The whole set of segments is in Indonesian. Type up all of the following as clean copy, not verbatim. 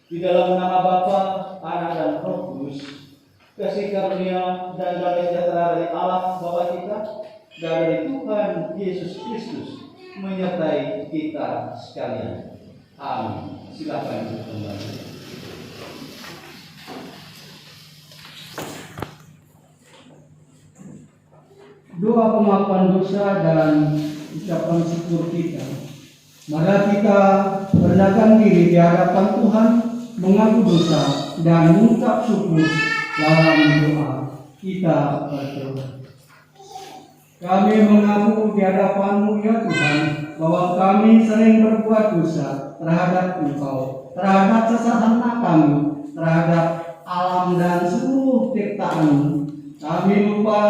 Di dalam nama Bapa, Anak dan Roh Kudus, kasih karunia dan damai sejahtera dari Allah Bapa kita dan dari Tuhan Yesus Kristus menyertai kita sekalian. Amin. Silakan kembali. Doa pengakuan dosa dan ucapan syukur kita. Mari kita rendahkan diri di hadapan Tuhan, mengaku dosa dan mengucap syukur dalam doa. Kita berdoa. Kami mengaku di hadapan-Mu ya Tuhan, bahwa kami sering berbuat dosa terhadap Engkau, terhadap sesama kami, terhadap alam dan seluruh ciptaan-Mu. Kami lupa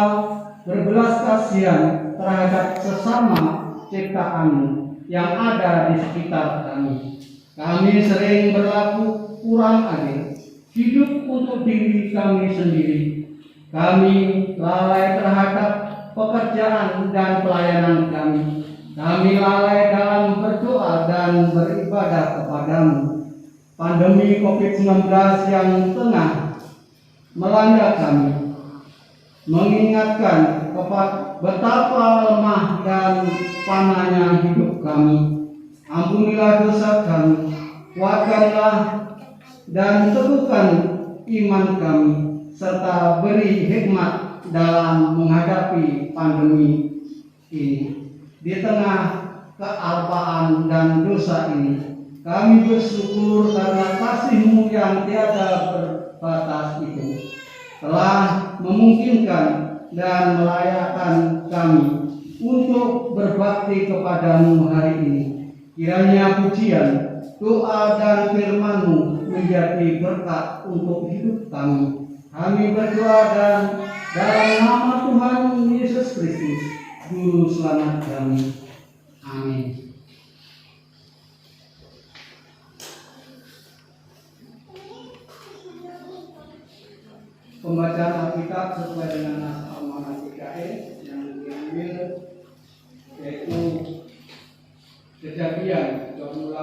berbelas kasihan terhadap sesama ciptaan-Mu yang ada di sekitar kami. Kami sering berlaku kurang adil, hidup untuk diri kami sendiri. Kami lalai terhadap pekerjaan dan pelayanan kami. Kami lalai dalam berdoa dan beribadah kepadamu. Pandemi COVID-19 yang tengah melanda kami mengingatkan betapa lemah dan panahnya hidup kami. Ampunilah dosa kami, kuatkanlah dan teguhkan iman kami, serta beri hikmat dalam menghadapi pandemi ini. Di tengah kealpaan dan dosa ini, kami bersyukur karena kasih-Mu yang tiada berbatas itu telah memungkinkan dan melayakkan kami untuk berbakti kepadamu hari ini. Kiranya pujian, doa dan firman-Mu menjadi berkat untuk hidup kami. Kami berdoa dan dalam nama Tuhan Yesus Kristus, Juru Selamat kami. Amin. Pembacaan Alkitab sesuai dengan naskah Almanak GKI yang diambil yaitu Kejadian 28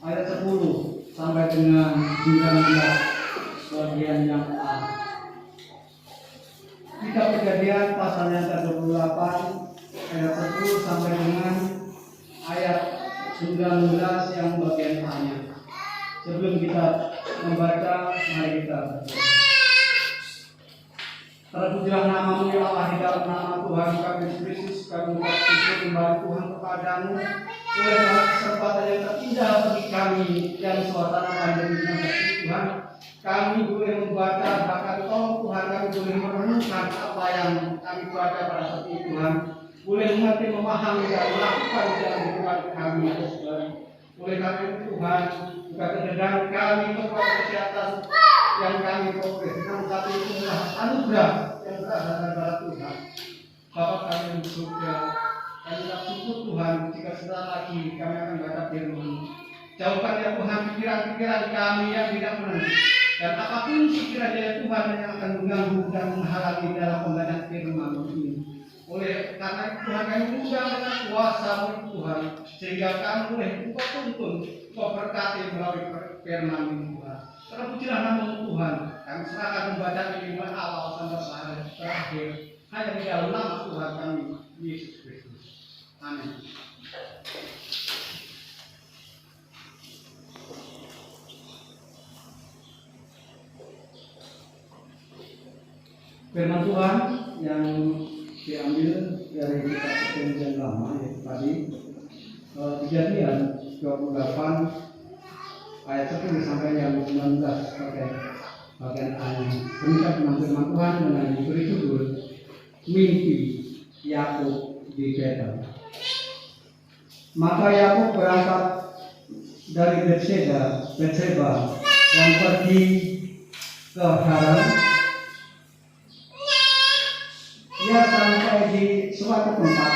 ayat 10 sampai dengan 19 bagian yang A. Kitab Kejadian pasal yang ke-28 ayat 10 sampai dengan ayat 19 yang bagian A-nya. Sebelum kita membaca, mari kita berdoa. Terpujilah nama-Mu ya Allah, di dalam nama Tuhan kami Yesus Kristus, kami mengucap syukur kembali Tuhan kepadamu oleh karena kesempatan yang terindah bagi kami yang suasana pandemi seperti Tuhan. Kami boleh membaca, bahkan tolong Tuhan kami boleh merenungkan apa yang kami baca pada saat ini Tuhan. Boleh mengerti, memahami dan melakukan dalam kehidupan kami ya Tuhan. Oleh karena itu Tuhan, buka kedengaran kami berbuat kesehatan yang kami peroleh. Namun satu itu adalah anugerah yang berasal dari Tuhan. Bapa kami yang di surga, kami tak syukur Tuhan jika sebentar lagi kami akan baca firman. Jauhkan ya Tuhan pikiran-pikiran kami yang tidak benar, dan apapun sekiranya ya Tuhan yang akan mengganggu dan menghalangi dalam pembacaan firman ini. Oleh karena Tuhan kami undang dengan kuasa-Mu Tuhan, sehingga kami boleh Engkau tuntun, Engkau berkati melalui firman ini Tuhan. Terpujilah nama-Mu Tuhan. Kami serahkan membaca ini mulai awal sampai terakhir hanya di dalam nama Tuhan kami Yesus Kristus. Amin. Firman Tuhan yang diambil dari kitab Perjanjian Lama yaitu tadi Kejadian 28 ayat 10 sampai yang 19 pakai bagian A-nya. Demikian firman Tuhan dengan diberi judul mimpi Yakub di Betel. Maka Yakub berangkat dari Betseba dan pergi ke Haran. Ia sampai di suatu tempat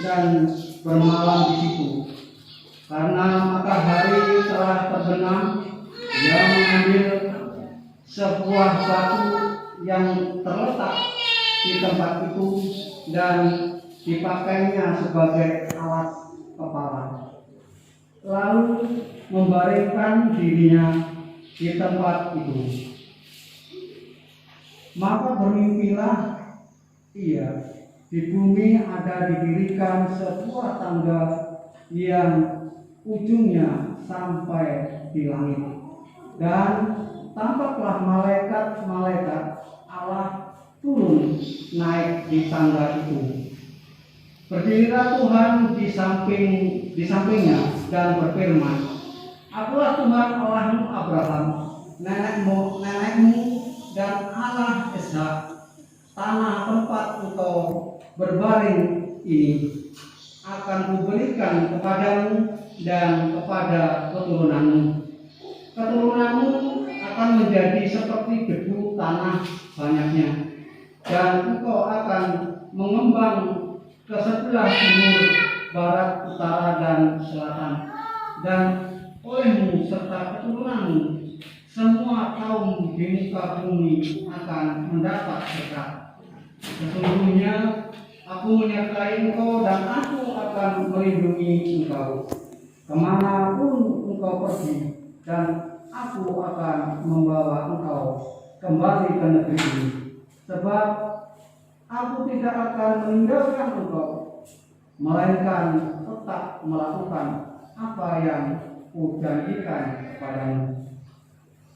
dan bermalam di situ. Karena matahari telah terbenam, ia mengambil sebuah batu yang terletak di tempat itu dan dipakainya sebagai alas kepala. Lalu membaringkan dirinya di tempat itu. Maka bermimpilah ia, di bumi ada didirikan sebuah tangga yang ujungnya sampai di langit, dan tampaklah malaikat-malaikat Allah turun naik di tangga itu. Berdirilah Tuhan di sampingnya dan berfirman, Akulah Tuhan Allahmu Abraham, nenekmu dan Allah Ishak. Tanah tempat engkau berbaring ini akan kuberikan kepadamu dan kepada keturunanmu. Keturunanmu akan menjadi seperti debu tanah banyaknya, dan engkau akan mengembang ke sebelah timur, barat, utara, dan selatan. Dan olehmu serta keturunanmu semua kaum di muka bumi akan mendapat berkat. Sesungguhnya aku menyertai engkau dan aku akan melindungi engkau kemanapun engkau pergi, dan aku akan membawa engkau kembali ke negeri ini. Sebab aku tidak akan meninggalkan engkau, melainkan tetap melakukan apa yang kujanjikan kepadamu.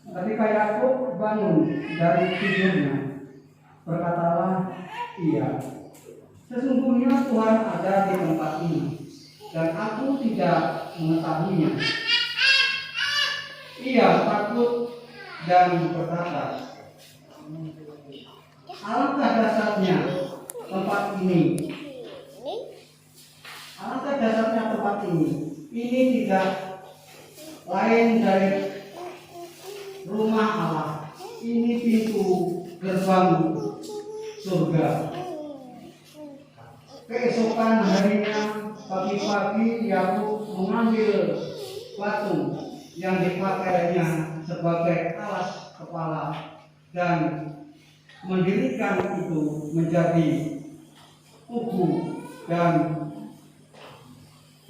Ketika Yakub bangun dari tidurnya, berkatalah ia, sesungguhnya Tuhan ada di tempat ini, dan aku tidak mengetahuinya. Ia takut dan berkata, alangkah dahsyatnya tempat ini. Alangkah dahsyatnya tempat ini. Ini tidak lain dari rumah Allah. Ini pintu gerbang surga. Keesokan harinya pagi-pagi Yakub mengambil batu yang dipakainya sebagai alas kepala dan mendirikan itu menjadi tubuh dan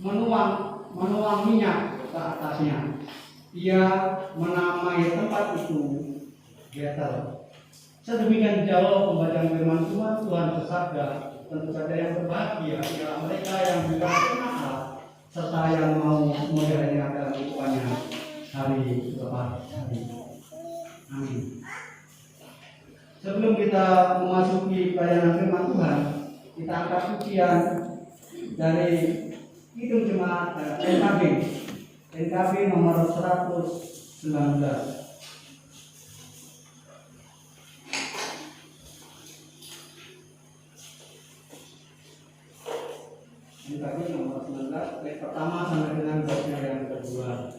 menuang minyak ke atasnya. Ia menamai tempat itu Betel. Sedemikian jauh pembacaan firman Tuhan. Tuhan bersabda, tentu saja yang berbahagia ialah mereka yang juga kenal serta yang mau memelihara dalam kehidupannya hari lepas hari. Amin. Sebelum kita memasuki pelayanan firman Tuhan, kita angkat pujian dari Kidung Jemaat NKB nomor 119. NKB nomor 19, bait pertama sampai dengan baitnya yang kedua.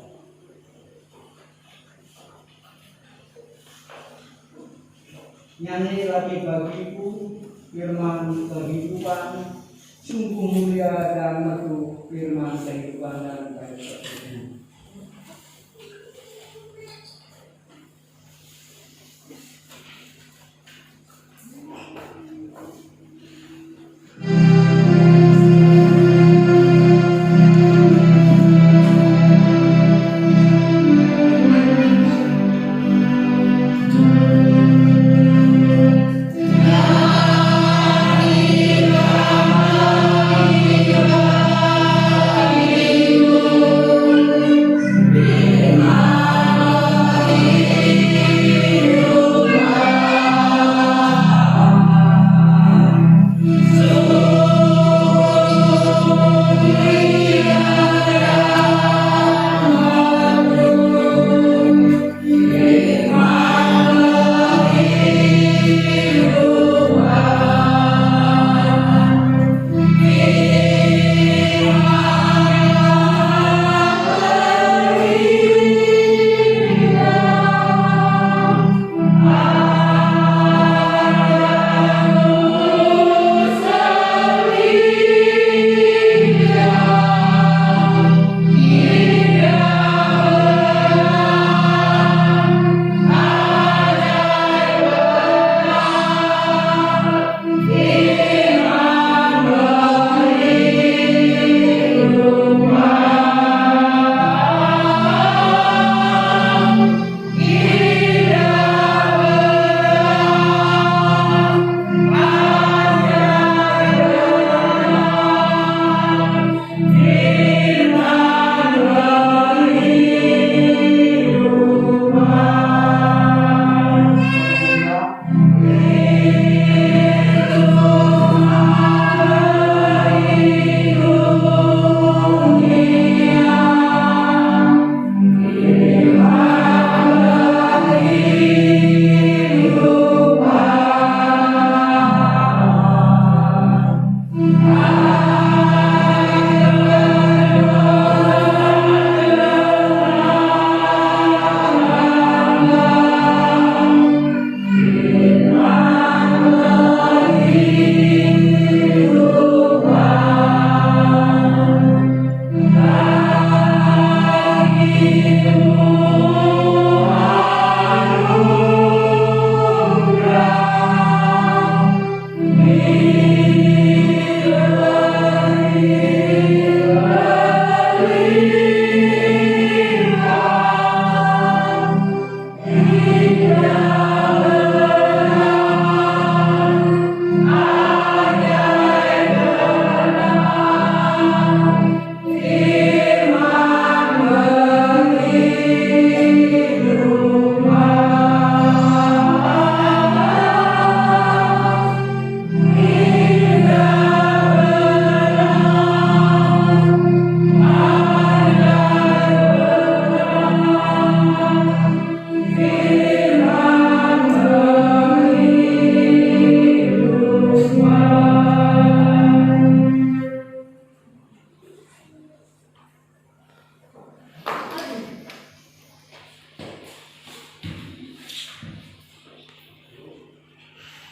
Nyanyi lagi bagiku firman kehidupan, sungguh mulia dan merdu firman kehidupan dan baik seterusnya.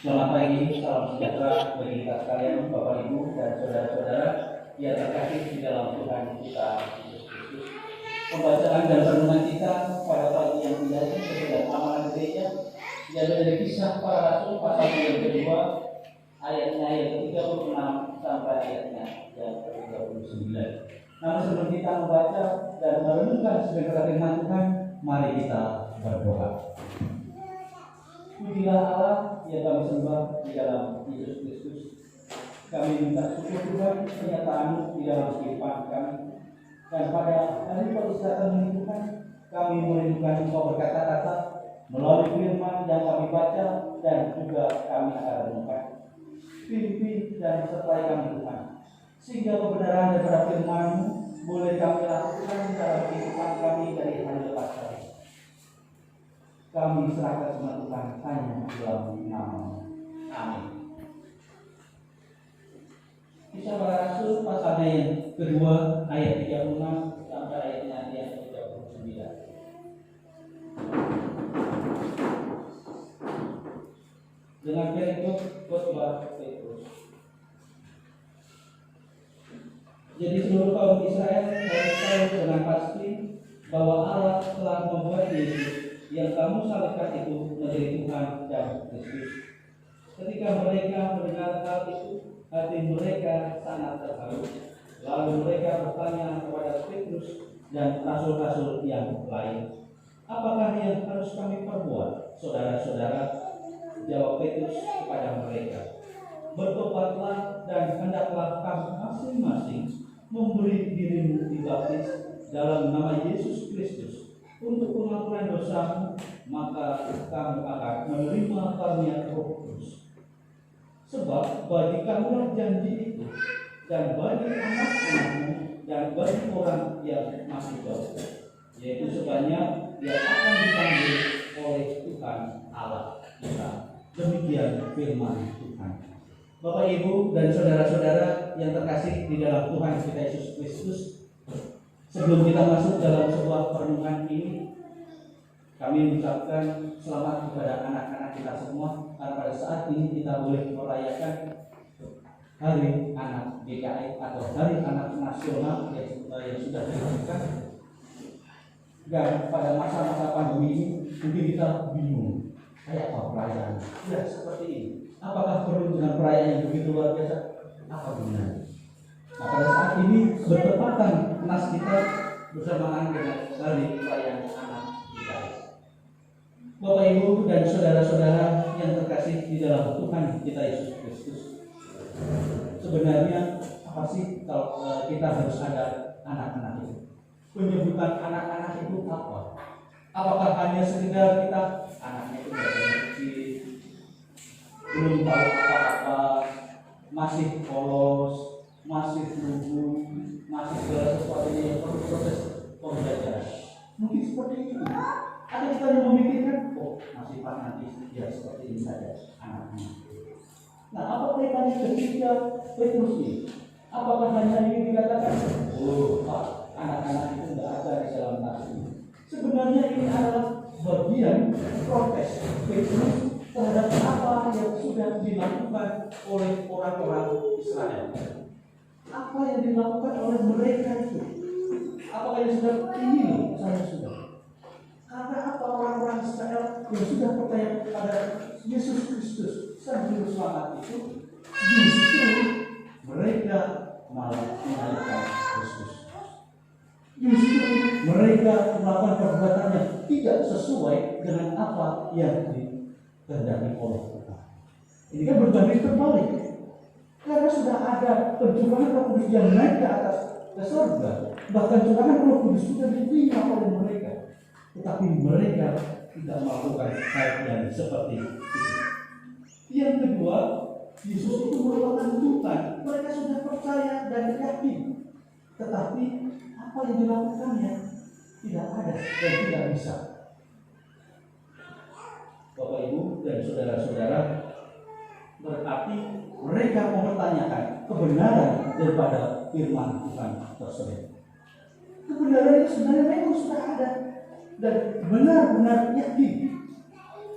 Selamat pagi, salam sejahtera bagi kita sekalian, Bapak Ibu dan saudara-saudara yang terkasih di dalam Tuhan kita Yesus Kristus. Pembacaan dan renungan kita pada pagi yang indah ini sesuai dengan amanat gereja diambil dari Kisah Para Rasul pasal yang kedua, ayatnya yang ke-36 sampai ayatnya yang ke-39. Namun sebelum kita membaca dan merenungkan sebagai firman Tuhan, mari kita berdoa. Pujilah Allah yang kami sembah di dalam Yesus Kristus. Kami minta syukur Tuhan pernyataan di dalam kehidupan kami. Dan pada hari peristirahatan ini Tuhan, kami merindukan Engkau berkata-kata melalui firman yang kami baca dan juga kami akan renungkan. Pimpin dan sertai kami Tuhan, sehingga kebenaran daripada firman-Mu boleh kami lakukan dalam kehidupan kami dari hari lepas hari. Kami serahkan semua Tuhan hanya dalam nama. Amin. Kisah Para Rasul pasal yang kedua ayat 36 sampai ayatnya yang 39. Dengan berikut khotbah Petrus. Jadi seluruh kaum Israel harus tahu dengan pasti bahwa Allah telah membuat Yesus yang kamu salibkan itu menjadi Tuhan dan Kristus. Ketika mereka mendengar hal itu, hati mereka sangat terharu. Lalu mereka bertanya kepada Petrus dan rasul-rasul yang lain, apakah yang harus kami perbuat, saudara-saudara? Jawab Petrus kepada mereka, bertobatlah dan hendaklah kamu masing-masing memberi dirimu dibaptis dalam nama Yesus Kristus untuk pengampunan dosamu, maka kamu akan menerima karunia Roh Kudus. Sebab bagi kamulah janji itu, dan bagi anak-anakmu, dan bagi orang yang masih jauh, yaitu sebanyak yang akan dipanggil oleh Tuhan Allah kita. Demikian firman Tuhan. Bapak, Ibu, dan saudara-saudara yang terkasih di dalam Tuhan kita Yesus Kristus, sebelum kita masuk dalam sebuah perenungan ini, kami mengucapkan selamat kepada anak-anak kita semua, karena pada saat ini kita boleh merayakan Hari Anak DKI atau Hari Anak Nasional yang sudah dilakukan. Dan pada masa-masa pandemi ini mungkin kita bingung, kayak apa perayaan? Ya seperti ini. Apakah perlu dengan perayaan yang begitu luar biasa? Apa gunanya? Nah, pada saat ini bertepatan nas kita bersamaan dengan Hari Perayaan Anak DKI. Bapak, Ibu, dan saudara-saudara yang terkasih di dalam Tuhan kita Yesus Kristus, sebenarnya apa sih kalau kita harus ada anak-anak itu? Penyebutan anak-anak itu apa? Apakah hanya sekedar kita anaknya itu kecil, belum tahu apa-apa, masih polos, masih lugu, masih segala sesuatunya yang perlu proses pembelajaran? Mungkin seperti itu. Ada kita yang memikirkan, oh masih fanatis, ya seperti ini saja anaknya. Nah, apa kaitannya ketika Petrus ini? Apakah hanya ini dikatakan, oh Pak, anak-anak itu tidak ada di dalam tas ini? Sebenarnya ini adalah bagian protes Petrus terhadap apa yang sudah dilakukan oleh orang-orang Israel. Apa yang dilakukan oleh mereka itu? Apakah yang sudah ini loh, saya sudah. Karena apa orang-orang Israel yang sudah percaya kepada Yesus Kristus Sang Juru Selamat itu justru mereka malah menghinakan Kristus. Justru mereka melakukan perbuatan yang tidak sesuai dengan apa yang dikehendaki oleh Tuhan. Ini kan berbanding terbalik. Karena sudah ada pencurahan Roh Kudus yang naik ke atas ke surga, bahkan curahan Roh Kudus sudah diterima oleh mereka. Tetapi mereka tidak melakukan hal yang seperti itu. Yang kedua, Yesus itu merupakan Tuhan. Mereka sudah percaya dan yakin. Tetapi apa yang dilakukannya tidak ada dan tidak bisa. Bapak, Ibu, dan saudara-saudara, berarti mereka mempertanyakan kebenaran daripada firman Tuhan tersebut. Kebenaran itu sebenarnya memang sudah ada dan benar-benar yakin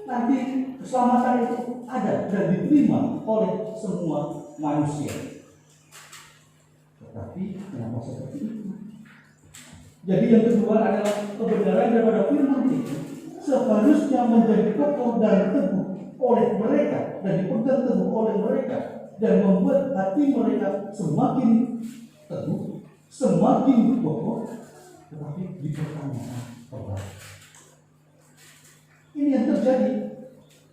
nanti keselamatan itu ada dan diterima oleh semua manusia. Tetapi kenapa seperti itu? Jadi yang kedua adalah kebenaran daripada firman itu seharusnya menjadi kokoh dan teguh oleh mereka dan dipegang teguh oleh mereka dan membuat hati mereka semakin teguh, semakin kokoh, tetapi dipertanyakan kembali. Ini yang terjadi.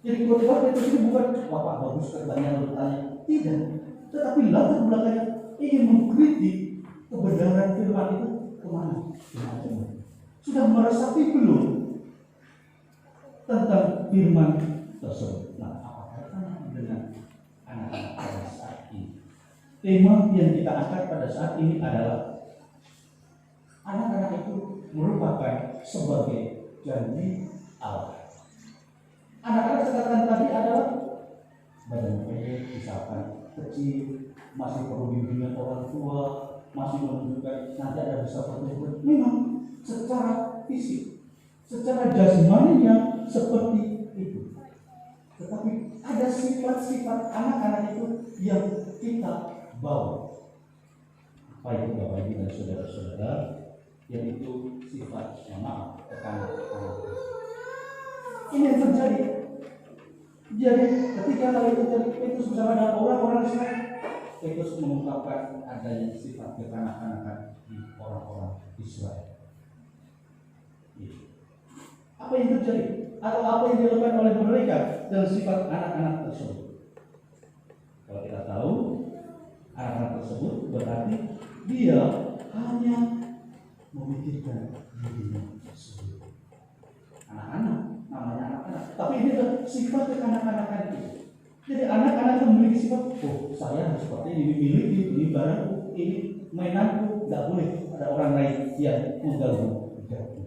Jadi keluar itu ini bukan bapak bagus katanya bertanya, tidak. Tetapi latar belakangnya ingin mengkritik kebenaran firman itu kemana? Sudah meresapi belum tentang firman tersebut? Nah, apa kaitannya dengan anak-anak pada saat ini? Tema yang kita angkat pada saat ini adalah anak-anak itu merupakan sebagai janji Allah. Anak-anak sekatan tadi adalah badan pendek, misalkan kecil, masih perlu bimbingan orang tua, masih menunjukkan nanti ada bisa pertumbuhan. Memang secara fisik, secara jasmaninya seperti itu. Tetapi ada sifat-sifat anak-anak itu yang kita bawa. Apa itu Bapak Ibu dan saudara-saudara? Yaitu sifat maaf kepada anak-anak. Ini yang terjadi. Jadi ketika hal itu terjadi, Petrus bersama dengan orang-orang Israel, Petrus mengungkapkan adanya sifat kekanak-kanakan di orang-orang Israel. Apa yang terjadi? Atau apa yang dilakukan oleh mereka dengan sifat anak-anak tersebut? Kalau kita tahu, anak-anak tersebut berarti dia hanya memikirkan dirinya sendiri. Anak-anak, namanya anak-anak. Tapi ini adalah sifat kekanak-kanakan itu. Jadi anak-anak memiliki sifat, oh saya seperti ini, memiliki ini barangku, ini mainanku, tidak boleh ada orang lain yang mengganggu hidupku.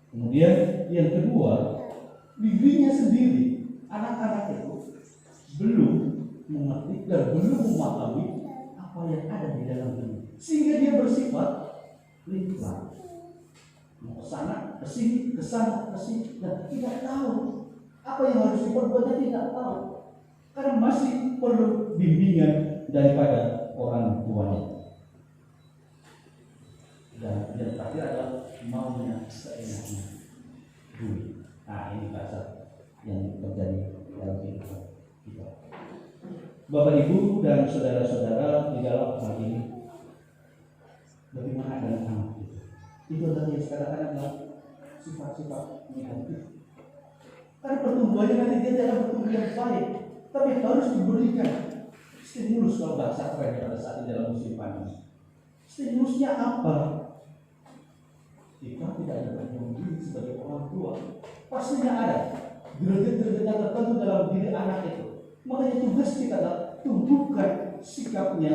Kemudian yang kedua, dirinya sendiri, anak-anak itu belum mengerti dan belum memahami apa yang ada di dalam diri, sehingga dia bersifat lincah. Mau ke sana, ke sini, ke sana, ke sini, dan tidak tahu apa yang harus diperbuatnya, tidak tahu. Karena masih perlu bimbingan daripada orang tuanya. Dan yang terakhir adalah maunya seenaknya duit. Nah, ini bahasa yang terjadi dalam kehidupan kita. Bapak Ibu dan saudara-saudara di dalam hal ini, bagaimana dengan anak itu? Itu adalah yang sekarang adalah sifat-sifat negatif. Karena pertumbuhannya nanti dia tidak bertumbuh yang baik, tapi harus diberikan stimulus kalau bahasa keren pada saat ini dalam musim panas. Stimulusnya apa? Jika tidak ada berjuang diri sebagai orang tua, pastinya ada greget-greget yang tertentu dalam diri anak itu. Makanya tugas kita adalah tumbuhkan sikapnya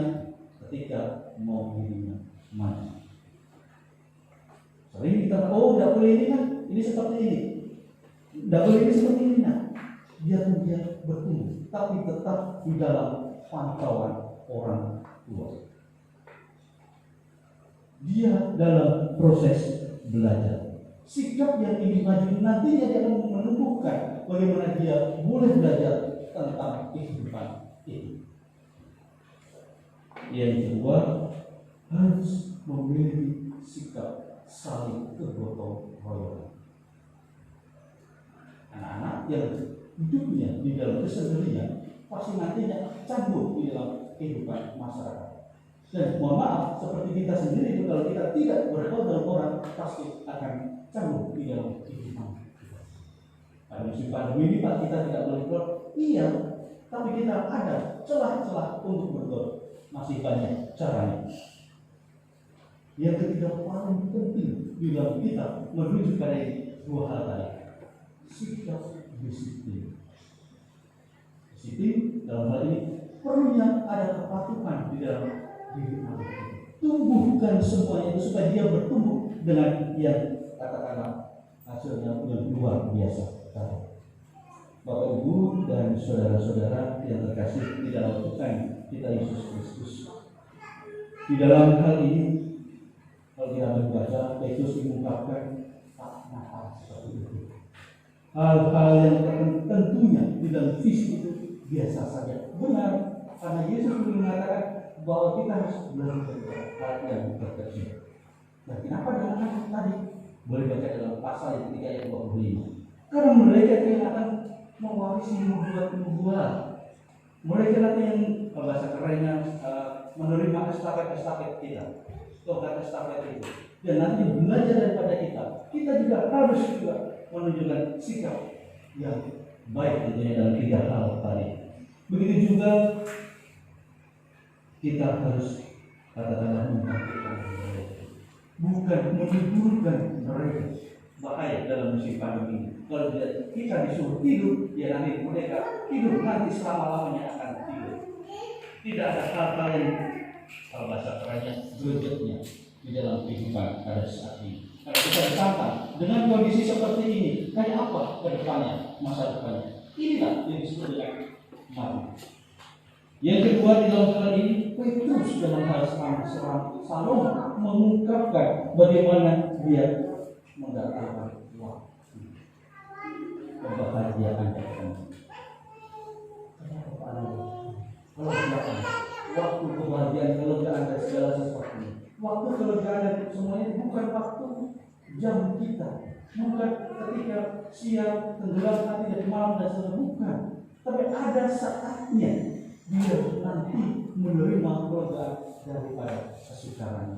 ketika mau dirinya maju. Sering kita oh tidak boleh ini kan, ini seperti ini, tidak boleh ini seperti ini. Nah, biarkan dia bertumbuh, tapi tetap di dalam pantauan orang tua. Dia dalam proses belajar. Sikap yang ingin maju nantinya dia akan menumbuhkan bagaimana dia boleh belajar tentang kehidupan ini. Yang kedua, harus memiliki sikap saling kegotong royong. Anak-anak yang hidupnya di dalam kesendirian pasti nantinya canggung di dalam kehidupan masyarakat. Dan mohon maaf, seperti kita sendiri itu kalau kita tidak bergaul dengan orang pasti akan canggung di dalam kehidupan kita. Pada musim pandemi ini Pak, kita tidak boleh keluar, iya, tapi kita ada celah-celah untuk bergaul, masih banyak caranya. Yang ketiga paling penting di dalam kita menuju pada dua hal tadi, sikap disiplin. Disiplin dalam hal ini perlunya ada kepatuhan di dalam diri anak itu. Tumbuhkan semuanya itu supaya dia bertumbuh dengan yang katakanlah hasilnya yang luar biasa. Bapak Ibu dan saudara-saudara yang terkasih di dalam Tuhan kita Yesus Kristus. Di dalam hal ini, kalau kita membaca, Petrus mengungkapkan tak nakal seperti itu. hal-hal yang tentunya di dalam visi itu biasa saja. Benar, karena Yesus mengatakan bahwa kita harus belajar hal yang terkecil. Dan kenapa dengan tadi? Boleh baca dalam pasal yang ketiga ayat 25. Karena mereka yang akan mewarisi nubuat. Mereka nanti yang bahasa kerennya menerima estafet kita, tongkat estafet itu. Dan nanti belajar daripada kita. Kita juga harus menunjukkan sikap yang baik tentunya dalam 3 hal tadi. Begitu juga kita harus katakanlah membangkitkan mereka, bukan menghidupkan mereka. Bahaya dalam musim pandemi ini. Kalau kita disuruh tidur, ya nanti mereka tidur, nanti selama-lamanya akan tidur. Tidak ada hal-hal yang kalau bahasa kerennya gregetnya di dalam kehidupan pada saat ini. Kalau kita ditantang dengan kondisi seperti ini, kayak apa ke depannya, masa depannya? Inilah yang disebut dengan mati. Yang kedua di dalam hal ini, Petrus dalam hal Salom mengungkapkan bagaimana dia mendatangkan waktu kebahagiaan tertentu. Kelegaan, waktu kebahagiaan, kelegaan dan segala sesuatunya. Waktu kelegaan dan semuanya bukan waktu jam kita, bukan ketika siang tenggelam hati dan malam dan sebagainya, bukan. Tapi ada saatnya dia nanti menerima kelegaan daripada kesukaran.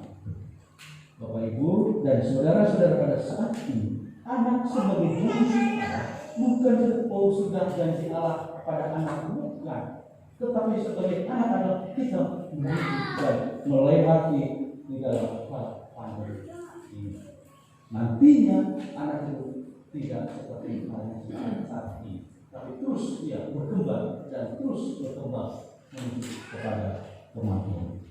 Bapak Ibu dan saudara-saudara, pada saat ini anak sebagai janji Allah bukan sudah janji Allah kepada anak, bukan. Tetapi sebagai anak adalah kita dan melewati di dalam hal pandemi ini. Nantinya anak itu tidak seperti halnya saat ini, tapi terus dia berkembang dan terus berkembang menuju kepada kematian.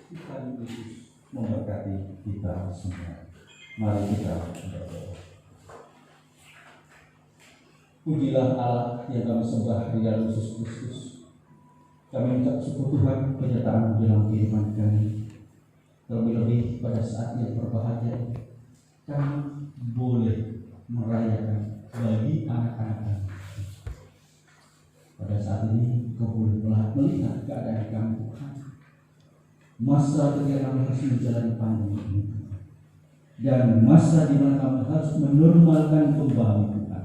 Tuhan Yesus memberkati kita semua. Mari kita berdoa. Pujilah Allah yang kami sembah di dalam Yesus Kristus. Kami mengucap syukur Tuhan penyertaan dalam kehidupan kami. Terlebih pada saat yang berbahagia, kami boleh merayakan bagi anak-anak kami. Pada saat ini kau boleh melihat keadaan kami Tuhan. Masa ketika kami harus menjalani pandemi ini dan masa di mana kami harus menormalkan kembali Tuhan.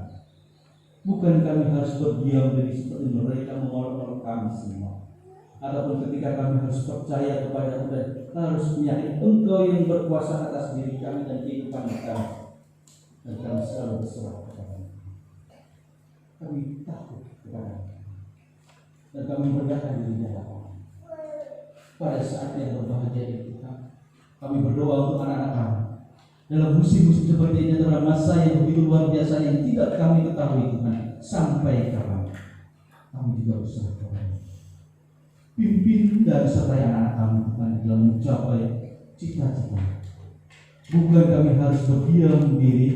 Bukan kami harus berdiam diri seperti mereka mengolok-olok kami semua, ataupun ketika kami harus percaya kepada dan harus meyakini Engkau yang berkuasa atas diri kami dan kehidupan kami, dan kami selalu berserah kepada-Mu. Kami takut kepada-Mu dan kami merendahkan diri di hadapan-Mu. Pada saat yang berbahagia ini Tuhan, kami berdoa untuk anak-anak kami. Dalam musim-musim seperti ini adalah masa yang begitu luar biasa yang tidak kami ketahui Tuhan sampai kapan. Kami juga berserah kepada-Mu. Pimpin dan sertai anak-anak kami Tuhan dalam mencapai cita-cita. Bukan kami harus berdiam diri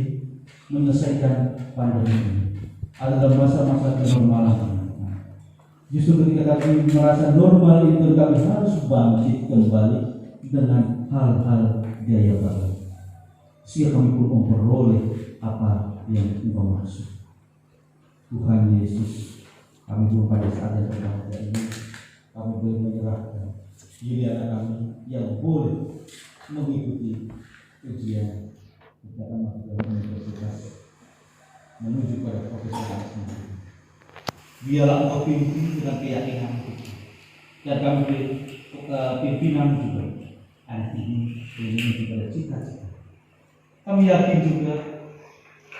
menyelesaikan pandemi ini. Adalah masa-masa kenormalan. Justru ketika kami merasa normal itu, kami harus bangkit kembali dengan hal-hal gaya baru. Sehingga kami pun memperoleh apa yang Engkau maksud. Tuhan Yesus, kami pun pada saat yang berbahagia ini, kami boleh menyerahkan diri anak kami yang boleh mengikuti ujian dalam universitas menuju pada profesionalisme. Biarlah Engkau pimpin dengan keyakinan dan kami beri pimpinan juga anak ini menuju pada cita-cita. Kami yakin juga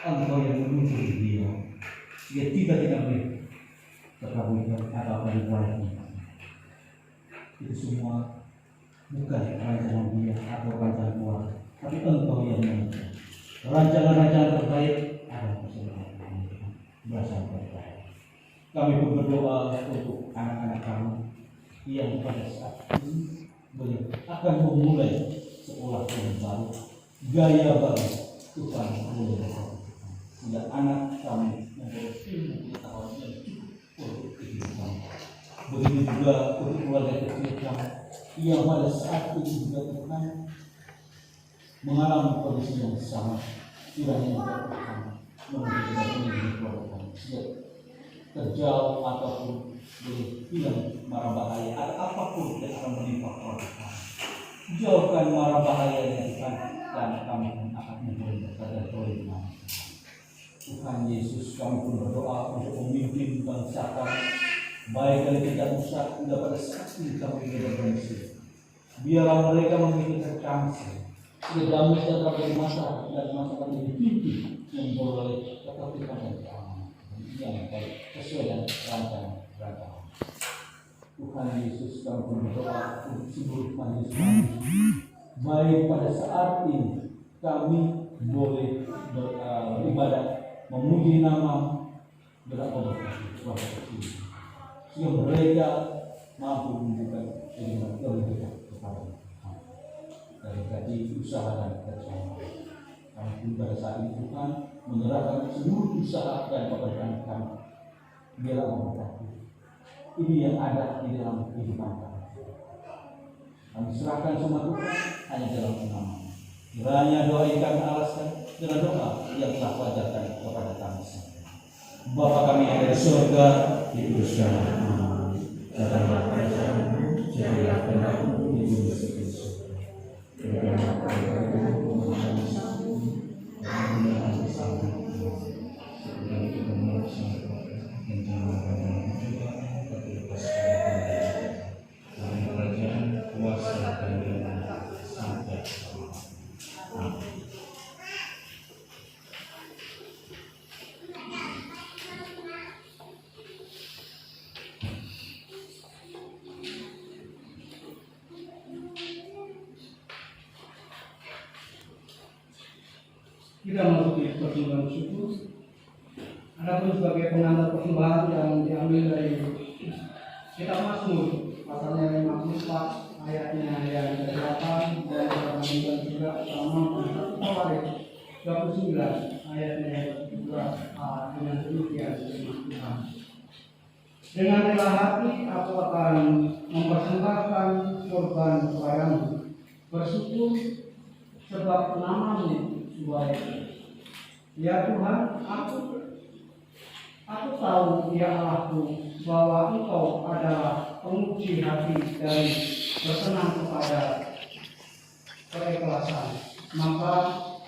Engkau yang menuju dia, sehingga kita tidak boleh terkabulkan apa-apa di dalamnya. Itu semua bukan rancangan dia atau rancangan keluarga, tapi Engkau yang menuju. Rancangan-rancangan terbaik adalah persembahan berasal dari Tuhan. Kami pun berdoa untuk anak-anak kami yang pada saat ini akan memulai sekolah yang baru, gaya baru. Tuhan boleh sehingga anak kami memperoleh ilmu pengetahuan yang cukup untuk kehidupan. Begitu juga untuk keluarga kecil kami yang pada saat ini juga Tuhan mengalami kondisi yang sama. Kiranya juga Tuhan menjadi keluarga terjauh ataupun yang mara bahaya atau apapun yang akan menimpa keluarga kami. Jauhkan mara bahayanya Tuhan, dan kami akan memberi kepada Tuhan. Tuhan Yesus, kami pun berdoa untuk memimpin bangsa kami, baik dari tingkat pusat hingga pada saat ini kami berbensi. Biarlah mereka memikirkan kami, damai sejahtera bagi masyarakat dan masyarakat ini dipimpin yang boleh ketertiban dan keamanan yang baik sesuai dengan rancangan. Tuhan Yesus, kami pun berdoa untuk seluruh majelis kami, baik pada saat ini kami boleh beribadah, memuji nama berapa berkat kecil, sehingga mereka mampu menunjukkan keinginan lebih dekat kepada Tuhan dari tadi usaha dan kerjaan. Kami pun pada saat ini Tuhan menyerahkan seluruh usaha dan pekerjaan kami, biarlah memberkati ini yang ada di dalam kehidupan kami. Kami serahkan semua Tuhan hanya dalam nama. Kiranya doa yang kami alaskan dengan doa yang telah wajarkan kepada kami semua. Bapa kami yang ada di surga, dikuduskan namamu, datanglah kerajaanmu, jadilah kehendakmu di bumi seperti di surga. Berikanlah kami kami satu, dan berikanlah kami satu, seperti kita mengucapkan dan jangan kami juga tapi lepaskan kami kerajaan kuasa dan kemuliaan sampai amin. Kita memasuki persembahan syukur. Adapun sebagai penanda persembahan yang diambil dari kitab Mazmur pasalnya 54 ayatnya yang ke-8 dan kemudian juga sama 1 Tawarik 29 ayatnya yang ke-17 dengan demikian firman Tuhan. Dengan rela hati aku akan mempersembahkan korban kepadamu, bersyukur sebab namamu baik. Ya Tuhan, aku tahu ya Allahku bahwa Engkau adalah penguji hati dan bersenang kepada keikhlasan. Maka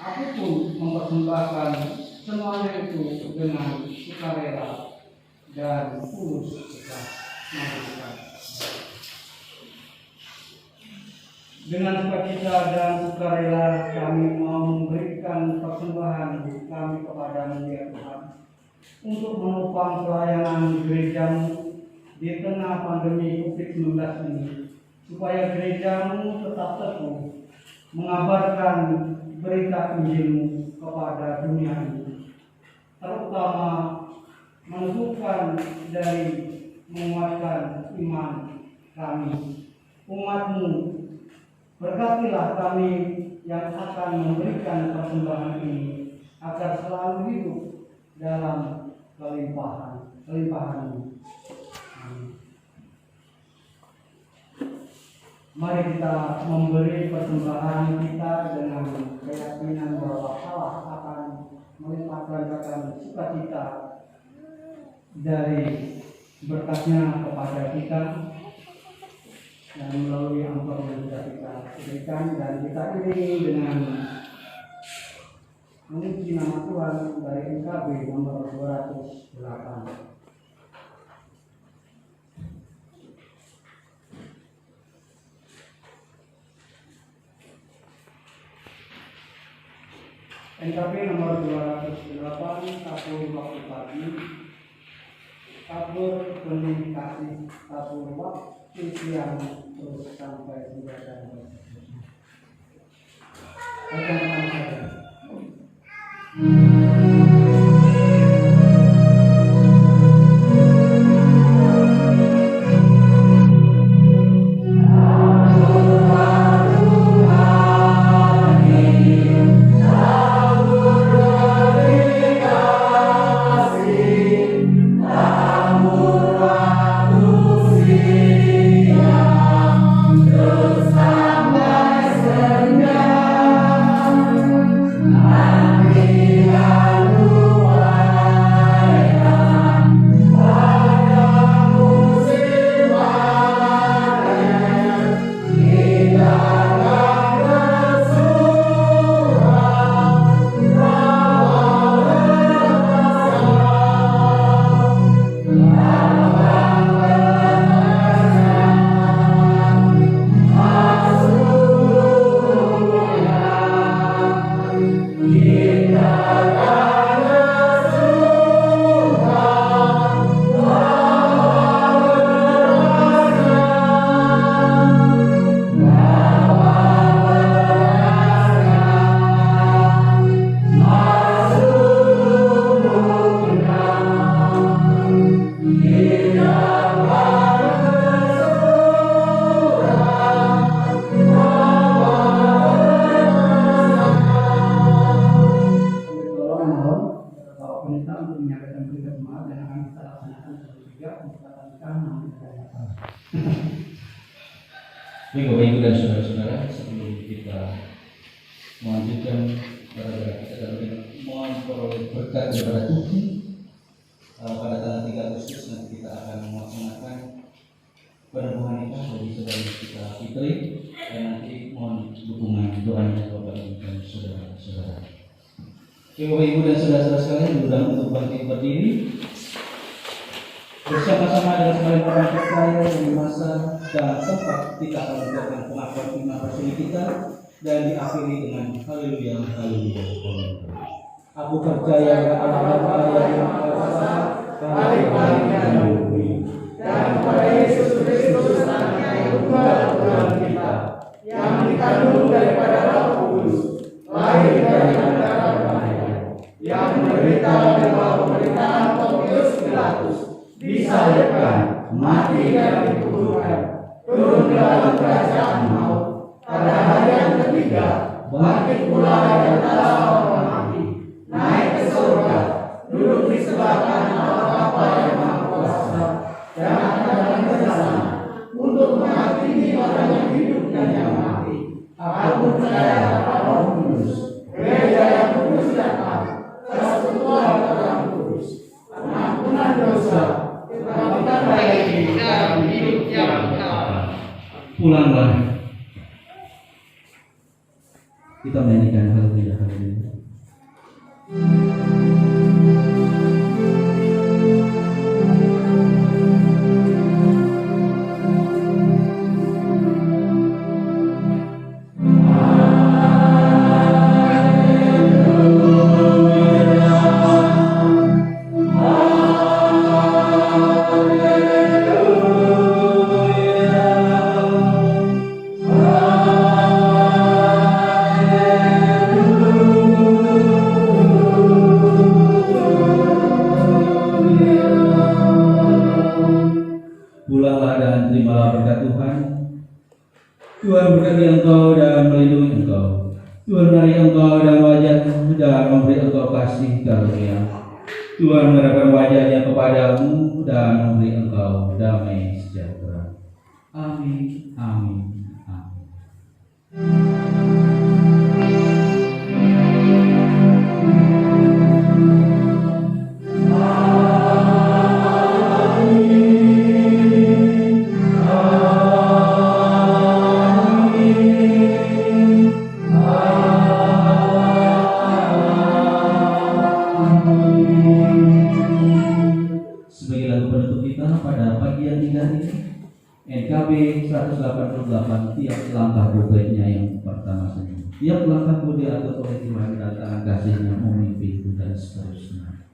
aku pun mempersembahkan semuanya itu dengan sukarela dan tulus ikhlas. Dengan sukacita dan sukarela kami mau memberikan persembahan kami kepadamu ya Tuhan, untuk menopang pelayanan gerejamu di tengah pandemi COVID-19 ini, supaya gerejamu tetap teguh mengabarkan berita Injilmu kepada dunia ini, terutama meneguhkan dari menguatkan iman kami, umatmu. Berkatilah kami yang akan memberikan persembahan ini, agar selalu hidup dalam kelimpahan-Mu. Mari kita memberi persembahan kita dengan keyakinan bahwa Allah akan melipat gandakan sukacita dari berkatnya kepada kita, dan melalui ampun yang sudah kita berikan, dan kita iringi dengan memuji nama Tuhan dari NKB nomor 208. NKB nomor 208, tabur waktu pagi, tabur benih kasih, tabur waktu siang terus sampai senjata. Bagaimana saja. Sampai senja. Baik Bapak Ibu dan Saudara-saudara, sebelum kita melanjutkan ibadah kita dalam memperoleh berkat daripada Tuhan, pada tanggal 3 Agustus nanti kita akan melaksanakan perenungan kita bagi saudara kita Fitri, dan nanti mohon dukungan doanya Bapak Ibu dan Saudara-saudara. Oke Bapak Ibu dan Saudara-saudara sekalian, diundang untuk bangkit berdiri bersama-sama dengan sekalian orang percaya di masa dan tempat kita akan mengucapkan pengakuan terima kasih kita dan diakhiri dengan haleluya haleluya haleluya. Aku percaya kepada Allah yang Maha Kuasa, Bapa dan Bumi, dan kepada Yesus Kristus Anaknya yang tunggal Tuhan kita, yang dikandung daripada Roh Kudus, lahir dari darah Maria, yang menderita di bawah pemerintahan Pontius Pilatus, disalibkan, mati dan dikuburkan, turun ke dalam kerajaan maut, pada hari yang ketiga bangkit pula dari antara orang mati, naik ke surga, duduk di sebelah kanan Allah Bapa yang Maha Kuasa, dan akan datang ke sana untuk menghakimi orang yang hidup dan yang mati. Aku percaya pada Roh Kudus, gereja yang kudus dan taat, persekutuan orang kudus, pengampunan dosa, kebangkitan dari dalam hidup yang kekal. Pulanglah. Kita menyanyikan haleluya haleluya. Pulanglah dan terimalah berkat Tuhan. Tuhan berkati engkau dan melindungi engkau. Tuhan menarik engkau dan wajahmu dan memberi engkau kasih karunia. Tuhan menghadapkan wajahnya kepadamu dan memberi engkau damai sejahtera. Amin. Amin. Amin. Sebagai lagu penutup kita pada pagi yang indah ini, NKB 188, tiap langkah bobeknya yang pertama saja, tiap langkah dia diatur oleh Tuhan dan tangan kasihnya memimpin dan seterusnya.